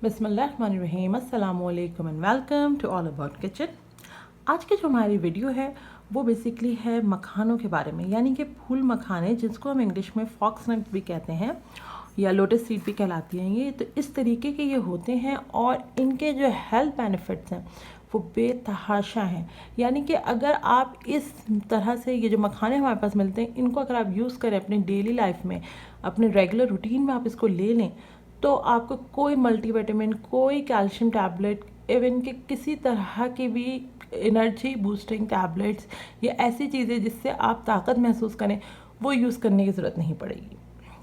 बिस्मिल्लाहिर्रहमानिर्रहीम, अस्सलामुअलैकुम and welcome to all about kitchen. आज की जो हमारी वीडियो है वो बेसिकली है मखानों के बारे में, यानी कि फूल मखाने, जिसको हम इंग्लिश में फॉक्सनट भी कहते हैं या लोटस सीड भी कहलाती हैं। ये तो इस तरीके के ये होते हैं और इनके जो हेल्थ बेनिफिट्स हैं वो बेतहाशा हैं। यानी कि अगर आप इस तरह से ये जो मखाने हमारे पास मिलते हैं, इनको अगर आप यूज़ करें अपनी डेली लाइफ में, अपने रेगुलर रूटीन में आप इसको ले लें, तो आपको कोई मल्टीविटामिन, कोई कैल्शियम टैबलेट, इवन कि किसी तरह की भी एनर्जी बूस्टिंग टैबलेट्स या ऐसी चीज़ें जिससे आप ताकत महसूस करें, वो यूज़ करने की ज़रूरत नहीं पड़ेगी।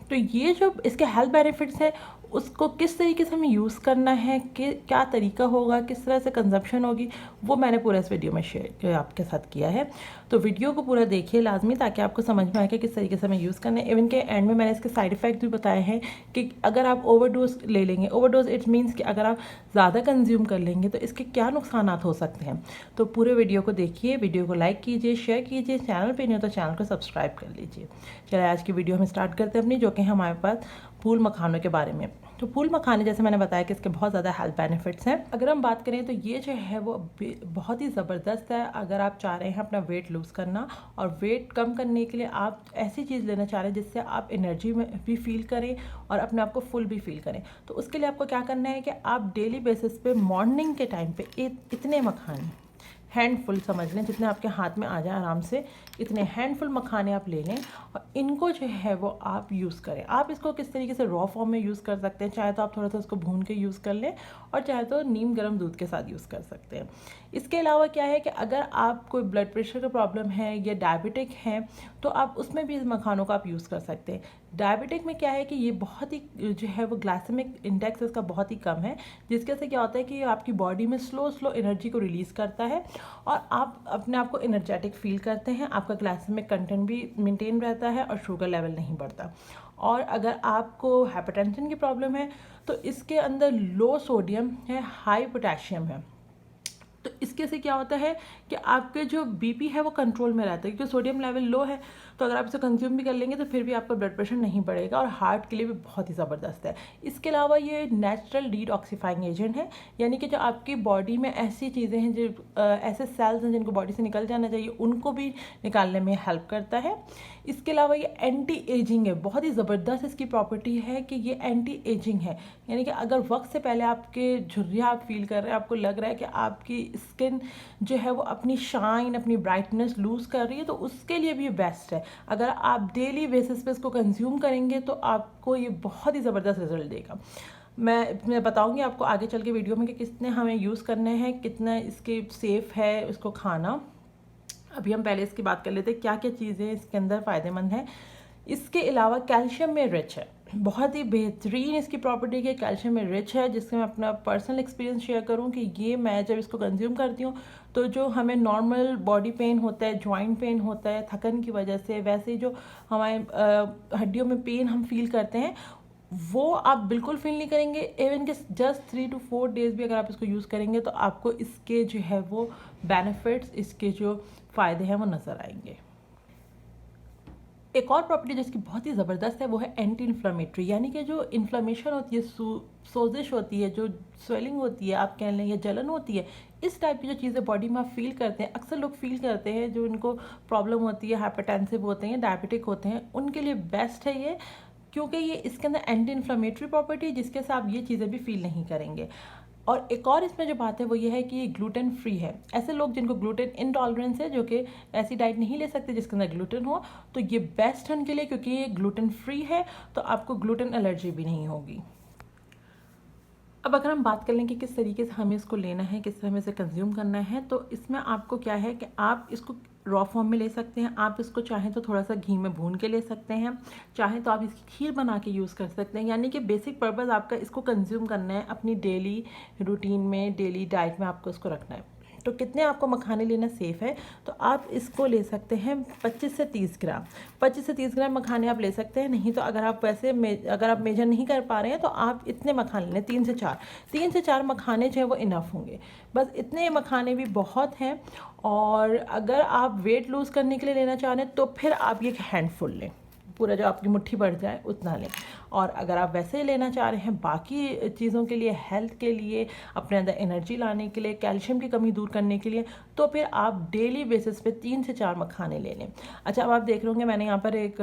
तो ये जो इसके हेल्थ बेनिफिट्स हैं, उसको किस तरीके से हमें यूज़ करना है, कि क्या तरीका होगा, किस तरह से कंजप्शन होगी, वो मैंने पूरा इस वीडियो में शेयर आपके साथ किया है। तो वीडियो को पूरा देखिए लाजमी, ताकि आपको समझ में आए कि किस तरीके से हमें यूज़ करना है। इवन के एंड में मैंने इसके साइड इफ़ेक्ट भी बताए हैं कि अगर आप ओवरडोज ले लेंगे, ओवरडोज इट मीन्स कि अगर आप ज़्यादा कंज्यूम कर लेंगे तो इसके क्या नुकसान हो सकते हैं। तो पूरे वीडियो को देखिए, वीडियो को लाइक कीजिए, शेयर कीजिए, चैनल पर नहीं हो तो चैनल को सब्सक्राइब कर लीजिए। चलिए आज की वीडियो हम स्टार्ट करते हैं अपनी, जो कि हमारे पास फूल मखानों के बारे में। तो फूल मखाने, जैसे मैंने बताया कि इसके बहुत ज़्यादा हेल्थ बेनिफिट्स हैं। अगर हम बात करें तो ये जो है वो बहुत ही ज़बरदस्त है। अगर आप चाह रहे हैं अपना वेट लूज़ करना और वेट कम करने के लिए आप ऐसी चीज़ लेना चाह रहे हैं जिससे आप एनर्जी में भी फील करें और अपने आप को फुल भी फील करें, तो उसके लिए आपको क्या करना है कि आप डेली बेसिस पे मॉर्निंग के टाइम पे इतने मखाने, हैंडफुल समझ लें, जितने आपके हाथ में आ जाए आराम से, इतने हैंडफुल मखाने आप ले लें और इनको जो है वो आप यूज़ करें। आप इसको किस तरीके से रॉ फॉर्म में यूज़ कर सकते हैं, चाहे तो आप थोड़ा सा उसको भून के यूज़ कर लें और चाहे तो नीम गर्म दूध के साथ यूज़ कर सकते हैं। इसके अलावा क्या है कि अगर आप कोई ब्लड प्रेशर का प्रॉब्लम है या डायबिटिक है, तो आप उसमें भी इस मखानों का आप यूज़ कर सकते हैं। डायबिटिक में क्या है कि ये बहुत ही जो है वो ग्लाइसेमिक इंडेक्स इसका बहुत ही कम है, जिसके से क्या होता है कि आपकी बॉडी में स्लो एनर्जी को रिलीज़ करता है और आप अपने आप को एनर्जेटिक फील करते हैं। आपका ग्लाइसेमिक कंटेंट भी मेंटेन रहता है और शुगर लेवल नहीं बढ़ता। और अगर आपको हाइपरटेंशन की प्रॉब्लम है तो इसके अंदर लो सोडियम है, हाई पोटेशियम है। तो इसके से क्या होता है कि आपके जो बीपी है वो कंट्रोल में रहता है, क्योंकि सोडियम लेवल लो है। तो अगर आप इसे कंज्यूम भी कर लेंगे तो फिर भी आपका ब्लड प्रेशर नहीं बढ़ेगा और हार्ट के लिए भी बहुत ही ज़बरदस्त है। इसके अलावा ये नेचुरल डिटॉक्सिफाइंग एजेंट है, यानी कि जो आपकी बॉडी में ऐसी चीज़ें हैं, जो ऐसे सेल्स हैं जिनको बॉडी से निकल जाना चाहिए, उनको भी निकालने में हेल्प करता है। इसके अलावा ये एंटी एजिंग है, बहुत ही ज़बरदस्त इसकी प्रॉपर्टी है कि ये एंटी एजिंग है। यानी कि अगर वक्त से पहले आपके झुर्रियाँ आप फील कर रहे हैं, आपको लग रहा है कि आपकी स्किन जो है वो अपनी शाइन, अपनी ब्राइटनेस लूज़ कर रही है, तो उसके लिए भी ये बेस्ट है। अगर आप डेली बेसिस पे इसको कंज्यूम करेंगे तो आपको ये बहुत ही ज़बरदस्त रिजल्ट देगा। मैं बताऊंगी आपको आगे चल के वीडियो में कि कितने हमें यूज़ करने हैं, कितना इसके सेफ़ है इसको खाना। अभी हम पहले इसकी बात कर लेते हैं क्या क्या चीज़ें इसके अंदर फ़ायदेमंद हैं। इसके अलावा कैल्शियम में रिच है, बहुत ही बेहतरीन इसकी प्रॉपर्टी है, कैल्शियम में रिच है, जिससे मैं अपना पर्सनल एक्सपीरियंस शेयर करूं कि ये मैं जब इसको कंज्यूम करती हूँ तो जो हमें नॉर्मल बॉडी पेन होता है, जॉइंट पेन होता है थकन की वजह से, वैसे ही जो हमारे हड्डियों में पेन हम फील करते हैं, वो आप बिल्कुल फील नहीं करेंगे। इवन कि जस्ट 3 to 4 डेज़ भी अगर आप इसको यूज़ करेंगे तो आपको इसके जो है वो बेनिफिट्स, इसके जो फ़ायदे हैं वो नज़र आएंगे। एक और प्रॉपर्टी जिसकी बहुत ही ज़बरदस्त है वो है एंटी इन्फ्लामेटरी, यानी कि जो इन्फ्लामेशन होती है, सोजिश होती है, जो स्वेलिंग होती है आप कह लें, या जलन होती है, इस टाइप की जो चीज़ें बॉडी में आप फील करते हैं, अक्सर लोग फील करते हैं जो इनको प्रॉब्लम होती है, हाइपरटेंसिव होते हैं, डायबिटिक होते हैं, उनके लिए बेस्ट है ये, क्योंकि ये इसके अंदर एंटी इन्फ्लामेटरी प्रॉपर्टी है, जिसके साथ आप ये चीज़ें भी फील नहीं करेंगे। और एक और इसमें जो बात है वो ये है कि ये ग्लूटेन फ्री है। ऐसे लोग जिनको ग्लूटेन इंटॉलरेंस है, जो कि ऐसी डाइट नहीं ले सकते जिसके अंदर ग्लूटेन हो, तो ये बेस्ट है उनके लिए, क्योंकि ये ग्लूटेन फ्री है, तो आपको ग्लूटेन एलर्जी भी नहीं होगी। अब अगर हम बात कर लें कि किस तरीके से हमें इसको लेना है, किस तरह हमें इसे कंज्यूम करना है, तो इसमें आपको क्या है कि आप इसको रॉ फॉर्म में ले सकते हैं। आप इसको चाहें तो थोड़ा सा घी में भून के ले सकते हैं, चाहें तो आप इसकी खीर बना के यूज़ कर सकते हैं। यानी कि बेसिक पर्पस आपका इसको कंज्यूम करना है, अपनी डेली रूटीन में, डेली डाइट में आपको इसको रखना है। तो कितने आपको मखाने लेना सेफ़ है, तो आप इसको ले सकते हैं 25 से 30 ग्राम। 25 से 30 ग्राम मखाने आप ले सकते हैं। नहीं तो अगर आप अगर आप मेजर नहीं कर पा रहे हैं तो आप इतने मखाने लें, 3 से 4 मखाने जो है वो इनफ होंगे। बस इतने मखाने भी बहुत हैं। और अगर आप वेट लूज़ करने के लिए लेना चाह रहे हैं तो फिर आप ये हैंडफुल लें, पूरा जो आपकी मुट्ठी बढ़ जाए उतना लें। और अगर आप वैसे ही लेना चाह रहे हैं बाकी चीज़ों के लिए, हेल्थ के लिए, अपने अंदर एनर्जी लाने के लिए, कैल्शियम की कमी दूर करने के लिए, तो फिर आप डेली बेसिस पे 3 से 4 मखाने ले लें। अच्छा, अब आप देख रहे होंगे मैंने यहाँ पर एक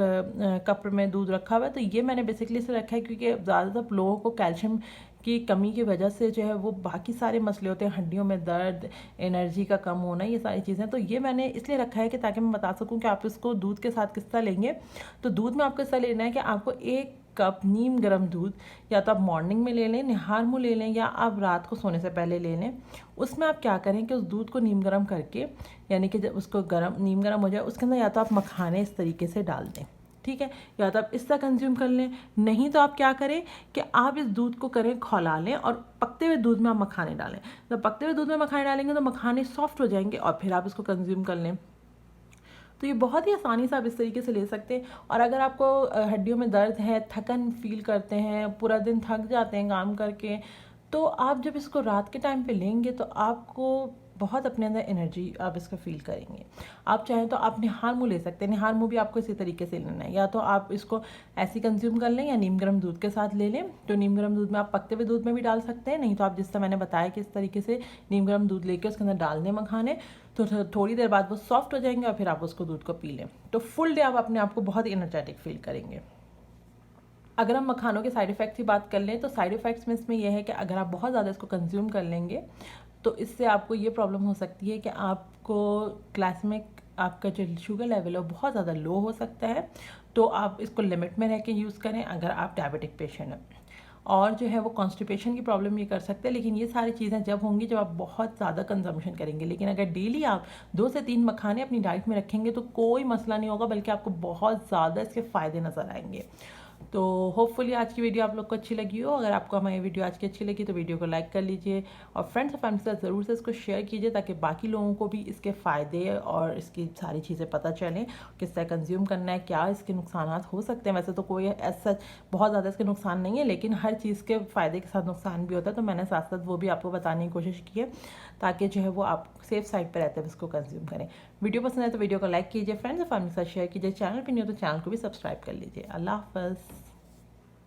कप में दूध रखा हुआ है, तो ये मैंने बेसिकली इसे रखा है क्योंकि ज़्यादातर लोगों को कैल्शियम की कमी की वजह से जो है वो बाकी सारे मसले होते हैं, हड्डियों में दर्द, एनर्जी का कम होना, ये सारी चीज़ें। तो ये मैंने इसलिए रखा है कि ताकि मैं बता सकूं कि आप इसको दूध के साथ किस तरह लेंगे। तो दूध में आपको इस तरह लेना है कि आपको 1 कप नीम गर्म दूध या तो आप मॉर्निंग में ले लें, निहार मुँह ले लें, या आप रात को सोने से पहले ले लें। उसमें आप क्या करें कि उस दूध को नीम गर्म करके, यानी कि जब उसको नीम गर्म हो जाए उसके अंदर या तो आप मखाने इस तरीके से डाल दें, ठीक है, या तो आप इस तरह कंज्यूम कर लें। नहीं तो आप क्या करें कि आप इस दूध को करें खौला लें और पकते हुए दूध में आप मखाने डालें। तो पकते हुए दूध में मखाने डालेंगे तो मखाने सॉफ्ट हो जाएंगे और फिर आप इसको कंज्यूम कर लें। तो ये बहुत ही आसानी से आप इस तरीके से ले सकते हैं। और अगर आपको हड्डियों में दर्द है, थकन फील करते हैं, पूरा दिन थक जाते हैं काम करके, तो आप जब इसको रात के टाइम पे लेंगे तो आपको बहुत अपने अंदर एनर्जी आप इसका फील करेंगे। आप चाहें तो आप निहार मुँह ले सकते हैं। निहार मुँह भी आपको इसी तरीके से लेना है, या तो आप इसको ऐसे कंज्यूम कर लें या नीम गर्म दूध के साथ ले लें। तो नीम गर्म दूध में आप पकते हुए दूध में भी डाल सकते हैं, नहीं तो आप जिस तरह मैंने बताया कि इस तरीके से नीम गर्म दूध लेके उसके अंदर डाल दें मखाने, तो थोड़ी देर बाद वो सॉफ्ट हो जाएंगे और फिर आप उसको दूध को पी लें। तो फुल डे आप अपने आप को बहुत एनर्जेटिक फील करेंगे। अगर हम मखानों के साइड इफ़ेक्ट्स की बात कर लें तो साइड इफ़ेक्ट्स में इसमें यह है कि अगर आप बहुत ज़्यादा इसको कंज्यूम कर लेंगे तो इससे आपको ये प्रॉब्लम हो सकती है कि आपको ग्लाइसेमिक, आपका जो शुगर लेवल है बहुत ज़्यादा लो हो सकता है। तो आप इसको लिमिट में रह के यूज़ करें अगर आप डायबिटिक पेशेंट हैं। और जो है वो कॉन्स्टिपेशन की प्रॉब्लम ये कर सकते हैं। लेकिन ये सारी चीज़ें जब होंगी जब आप बहुत ज़्यादा कंजम्पशन करेंगे। लेकिन अगर डेली आप 2 से 3 मखाने अपनी डाइट में रखेंगे तो कोई मसला नहीं होगा, बल्कि आपको बहुत ज़्यादा इसके फ़ायदे नज़र आएंगे। तो होपफुली आज की वीडियो आप लोग को अच्छी लगी हो। अगर आपको हमारी वीडियो आज की अच्छी लगी तो वीडियो को लाइक कर लीजिए और फ्रेंड्स और फैमिली के साथ ज़रूर से इसको शेयर कीजिए ताकि बाकी लोगों को भी इसके फ़ायदे और इसकी सारी चीज़ें पता चलें, किस तरह कंज्यूम करना है, क्या इसके नुकसान हो सकते हैं। वैसे तो कोई ऐसा बहुत ज़्यादा इसके नुकसान नहीं है, लेकिन हर चीज़ के फ़ायदे के साथ नुकसान भी होता है। तो मैंने साथ साथ वो भी आपको बताने की कोशिश की है ताकि जो है वो आप सेफ साइड पर रहते हुए इसको कंज्यूम करें। वीडियो पसंद है तो वीडियो को लाइक कीजिए, फ्रेंड्स और फैमिली के साथ शेयर कीजिए, चैनल पर नहीं हो तो चैनल को भी सब्सक्राइब कर लीजिए। अल्लाह हाफ़िज़।